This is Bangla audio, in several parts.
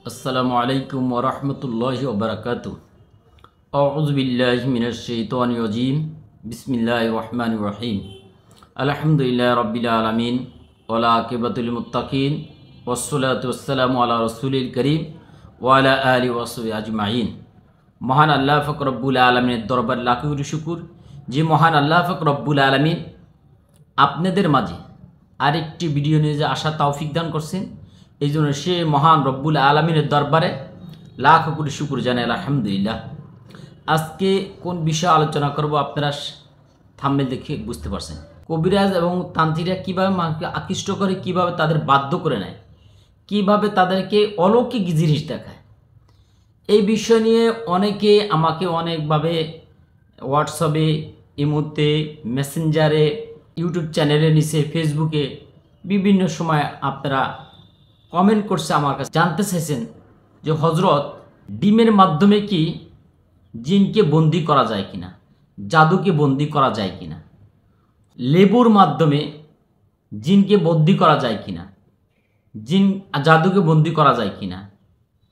अस्सलामु अलैकुम व रहमतुल्लाहि व बरकातुहू। अऊज़ु बिल्लाहि मिनश शैतानिर रजीम। बिस्मिल्लाहिर रहमानिर रहीम। अल्हम्दुलिल्लाहि रब्बिल आलामीन वल आक़िबतु लिल मुत्तक़ीन वस्सलातु वस्सलामु अला रसूलिल करीम व अला आलिहि व सहबिहि अजमाईन। महान अल्लाह पाक रब्बुल आलामीনের দরবার লাখ কোটি শুকর যে মহান আল্লাহ পাক রব্বুল আলামিন আপনাদের মাঝে আরেকটি ভিডিও নিয়ে আসা তৌফিক দান করছেন। এই জন্য সে মহান রব্বুল আলামিনের দরবারে লাখ কোটি শুকর জানাই আলহামদুলিল্লাহ। আজকে কোন বিষয়ে আলোচনা করব আপনারা থাম্বনেল দেখে বুঝতে পারছেন। কবিরাজ এবং তান্ত্রিকরা কীভাবে মানুষকে আকৃষ্ট করে, কিভাবে তাদের বাধ্য করে নেয়, কিভাবে তাদেরকে অলৌকিক জিনিস দেখায়, এই বিষয় নিয়ে অনেকে আমাকে অনেকভাবে হোয়াটসঅ্যাপে, ইমোতে, মেসেঞ্জারে, ইউটিউব চ্যানেলের নিচে, ফেসবুকে বিভিন্ন সময় আপনারা কমেন্ট করছে, আমার কাছে জানতে চাইছেন যে হজরত ডিমের মাধ্যমে কি জিনকে বন্দি করা যায় কিনা, জাদুকে বন্দি করা যায় কিনা, লেবুর মাধ্যমে জিনকে বন্দি করা যায় কিনা, জাদুকে বন্দি করা যায় কিনা,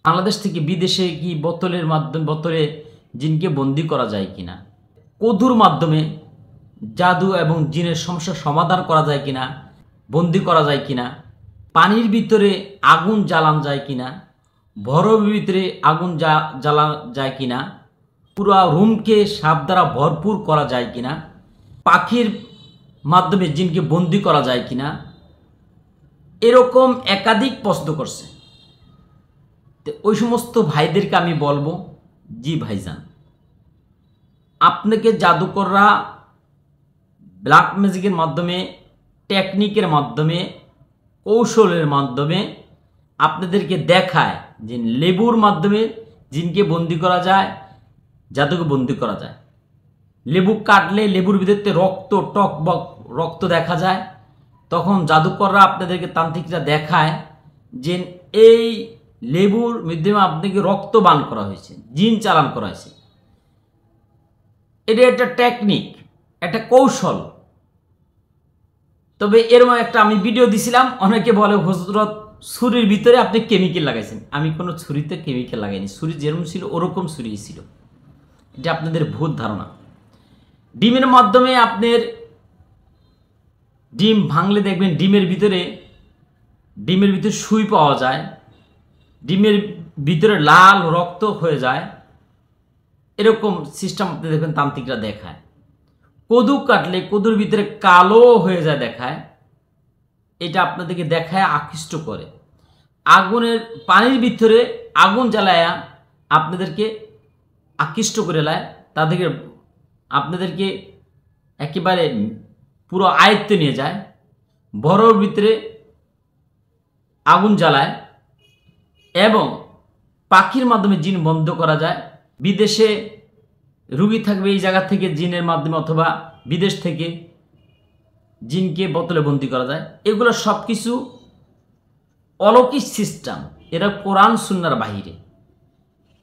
বাংলাদেশ থেকে বিদেশে কি বোতলে জিনকে বন্দি করা যায় কিনা, কদুর মাধ্যমে জাদু এবং জিনের সমস্যার সমাধান করা যায় কিনা, বন্দি করা যায় কিনা, পানির ভিতরে আগুন জ্বালানো যায় কিনা, বরফের ভিতরে আগুন জ্বালানো যায় কিনা, পুরো রুমকে সাপ দ্বারা ভরপুর করা যায় কিনা, পাখির মাধ্যমে জিনকে বন্দি করা যায় কিনা, এরকম একাধিক প্রশ্ন করছে। তো ওই সমস্ত ভাইদেরকে আমি বলবো, জি ভাইজান, আপনাকে জাদুকররা ব্ল্যাক ম্যাজিকের মাধ্যমে, টেকনিকের মাধ্যমে, কৌশলের মাধ্যমে আপনাদেরকে দেখায় যে লেবুর মাধ্যমে জিনকে বন্দি করা যায়, জাদুকে বন্দি করা যায়। লেবু কাটলে লেবুর ভিতরে রক্ত দেখা যায়। তখন জাদুকররা আপনাদেরকে, তান্ত্রিকরা দেখায় যে এই লেবুর মাধ্যমে আপনাকে রক্ত পান করা হয়েছে, জিন চালান করা হয়েছে। এটা একটা টেকনিক, একটা কৌশল। তবে এরকম একটা আমি ভিডিও দিছিলাম, অনেকে বলে হযরত ছুরির ভিতরে আপনি কেমিক্যাল লাগাইছেন। আমি কোনো ছুরিতে কেমিক্যাল লাগাইনি, ছুরি যেরকম ছিল ওরকম ছুরি ছিল। এটা আপনাদের ভুল ধারণা। ডিমের মাধ্যমে আপনার ডিম ভাঙলে দেখবেন ডিমের ভিতরে সুই পাওয়া যায়, ডিমের ভিতরে লাল রক্ত হয়ে যায়। এরকম সিস্টেম আপনি দেখবেন তান্ত্রিকরা দেখায়। কদু কাটলে কদুর ভিতরে কালো হয়ে যায় দেখায়। এটা আপনাদেরকে দেখায়, আকৃষ্ট করে। পানির ভিতরে আগুন জ্বালায়া আপনাদেরকে আকৃষ্ট করে লায়, আপনাদেরকে একেবারে পুরো আয়ত্তে নিয়ে যায়। বরফের ভিতরে আগুন জ্বালায় এবং পাখির মাধ্যমে জিন বন্ধ করা যায়। বিদেশে রুগী থাকবে, এই জায়গা থেকে জিনের মাধ্যমে, অথবা বিদেশ থেকে জিনকে বোতলে বন্দি করা যায়। এগুলো সব কিছু অলৌকিক সিস্টেম, এরা কোরআন সুন্নাহর বাহিরে।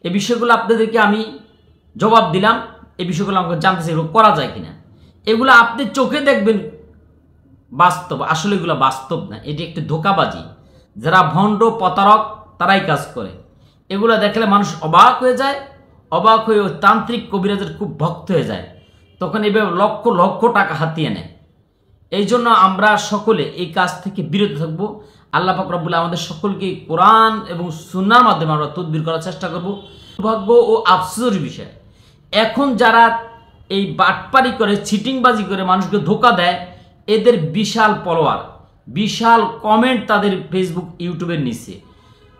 এই বিষয়গুলো আপনাদেরকে আমি জবাব দিলাম। এই বিষয়গুলো আমাকে জানতে চাই এগুলো করা যায় কিনা। এগুলো আপনি চোখে দেখবেন বাস্তব, আসলে এগুলো বাস্তব না, এটি একটি ধোঁকাবাজি। যারা ভণ্ড প্রতারক তারাই কাজ করে। এগুলো দেখলে মানুষ অবাক হয়ে যায়, অবাক হয়ে ওই তান্ত্রিক কবিরাজের খুব ভক্ত হয়ে যায়। তখন এভাবে লক্ষ লক্ষ টাকা হাতিয়ে নেয়। এই জন্য আমরা সকলে এই কাজ থেকে বিরত থাকব। আল্লাহ পাক রব্বুল আমাদের সকলকে কোরআন এবং সুন্নাহর মাধ্যমে আমরা তদবির করার চেষ্টা করব। সৌভাগ্য ও আফসোসের বিষয়, এখন যারা এই বাটপারি করে, চিটিংবাজি করে মানুষকে ধোঁকা দেয়, এদের বিশাল ফলোয়ার, বিশাল কমেন্ট তাদের ফেসবুক, ইউটিউবের নিচে।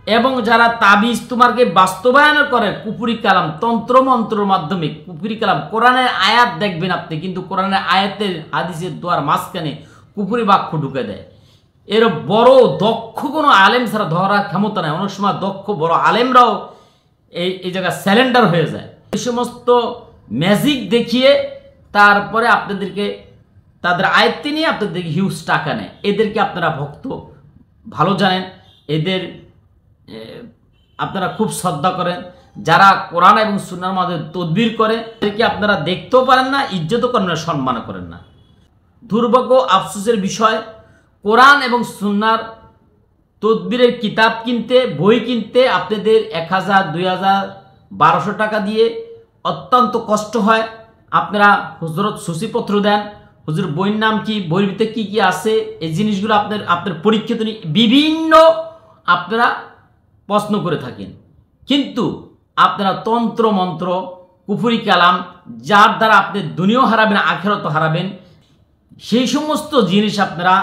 এবং যারা তাবিজ তোমাকে বাস্তবায়ন করে কুফরি কালাম, তন্ত্রমন্ত্রের মাধ্যমে কুফরি কালাম, কোরআনের আয়াত দেখবেন আপনি, কিন্তু কোরআনের আয়াতের হাদিসের দোয়ার মাঝখানে কুফরি বাক্য ঢুকে দেয়। এর বড় দক্ষ কোনো আলেম ছাড়া ধরার ক্ষমতা নেই। অনেক সময় দক্ষ বড় আলেমরাও এই জায়গায় স্যালেন্ডার হয়ে যায়। এই সমস্ত ম্যাজিক দেখিয়ে তারপরে আপনাদেরকে তাদের আয়ত্তে নিয়ে আপনাদেরকে হিউজ টাকা নেয়। এদেরকে আপনারা ভক্ত ভালো জানেন, এদের আপনারা খুব শ্রদ্ধা করেন। যারা কোরআন এবং সুন্নাহর মাধ্যমে তদবির করে, এদেরকে আপনারা দেখতেও পারেন না, ইজ্জতও করেন না, সম্মান করেন না। দুর্ভাগ্য, আফসোসের বিষয়, কোরআন এবং সুন্নাহর তদবিরের কিতাব কিনতে, বই কিনতে আপনাদের 1000, 2000, 1200 টাকা দিয়ে অত্যন্ত কষ্ট হয়। আপনারা হুজুরত সূচিপত্র দেন, হুজুর বইয়ের নাম কি, বইয়ের ভিতরে কী কী আছে, এই জিনিসগুলো আপনার পরীক্ষিত বিভিন্ন আপনারা প্রশ্ন করে থাকেন। কিন্তু আপনারা তন্ত্র মন্ত্র, কুফরি কালাম, যার দ্বারা আপনি দুনিয়াও হারাবেন, আখিরাতও হারাবেন, সেই সমস্ত জিনিস আপনারা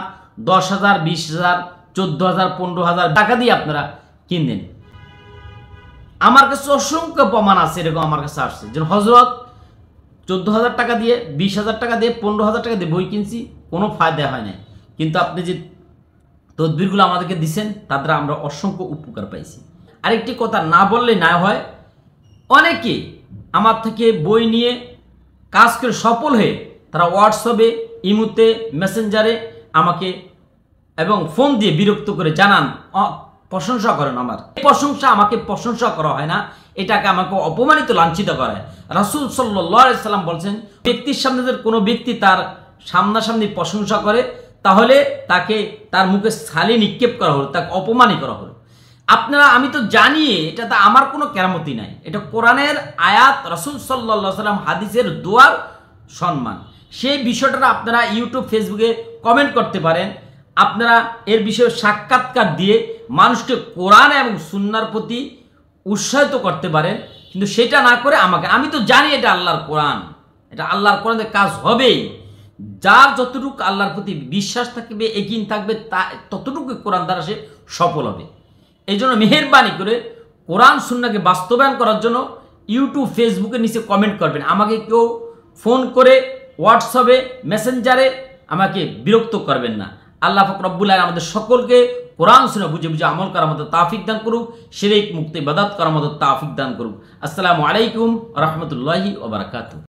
10,000, 20,000, 14,000, 15,000 টাকা দিয়ে আপনারা কিনলেন। আমার কাছে অসংখ্য প্রমাণ আছে, এরকম আমার কাছে আসছে যে হজরত 14,000 টাকা দিয়ে, 20,000 টাকা দিয়ে, 15,000 টাকা দিয়ে বই কিনছি, কোনো ফায়দা হয় না। কিন্তু আপনি যে তদবিরগুলো আমাদেরকে দিচ্ছেন, তার দ্বারা আমরা অসংখ্য উপকার পাইছি। আরেকটি কথা না বললে না হয়, অনেকে আমার থেকে বই নিয়ে কাজ করে সফল হয়ে তারা হোয়াটসঅ্যাপে, ইমোতে, মেসেঞ্জারে আমাকে এবং ফোন দিয়ে বিরক্ত করে জানান, প্রশংসা করেন। আমার প্রশংসা, আমাকে প্রশংসা করা হয় না, এটাকে আমাকে অপমানিত, লাঞ্ছিত করা হয়। রাসূল সাল্লাল্লাহু আলাইহি সাল্লাম বলছেন, ব্যক্তির সামনে যদি কোনো ব্যক্তি তার সামনাসামনি প্রশংসা করে, তাহলে তাকে তার মুখে ছালি নিক্ষেপ করা হলো, তাকে অপমানই করা হলো। আপনারা, আমি তো জানি এটা তো আমার কোনো কেরামতি নাই, এটা কোরআনের আয়াত, রাসূল সাল্লাল্লাহু আলাইহি সাল্লাম হাদিসের দোয়ার সম্মান। সেই বিষয়টা আপনারা ইউটিউব, ফেসবুকে কমেন্ট করতে পারেন। আপনারা এর বিষয়ে সাক্ষাৎকার দিয়ে মানুষকে কোরআন এবং সুন্নাহর প্রতি উৎসাহিত করতে পারেন। কিন্তু সেটা না করে আমাকে, আমি তো জানি এটা আল্লাহর কোরআন, এটা আল্লাহর কোরআনের কাজ হবেই। যার যতটুকু আল্লাহর প্রতি বিশ্বাস থাকবে, একিন থাকবে, তা ততটুকু কোরআন দ্বারা সে সফল হবে। এই জন্য মেহেরবানি করে কোরআন সুন্নাহকে বাস্তবায়ন করার জন্য ইউটিউব, ফেসবুকের নিচে কমেন্ট করবেন। আমাকে কেউ ফোন করে, হোয়াটসঅ্যাপে, মেসেঞ্জারে আমাকে বিরক্ত করবেন না। আল্লাহ পাক রব্বুল আলামিন আমাদের সকলকে কোরআন সুন্নাহ বুঝে বুঝে আমল করার মতো তৌফিক দান করুক, শিরক মুক্ত ইবাদত করার মতো তৌফিক দান করুক। আসসালামু আলাইকুম ওয়া রাহমাতুল্লাহি ওয়া বারাকাতুহু।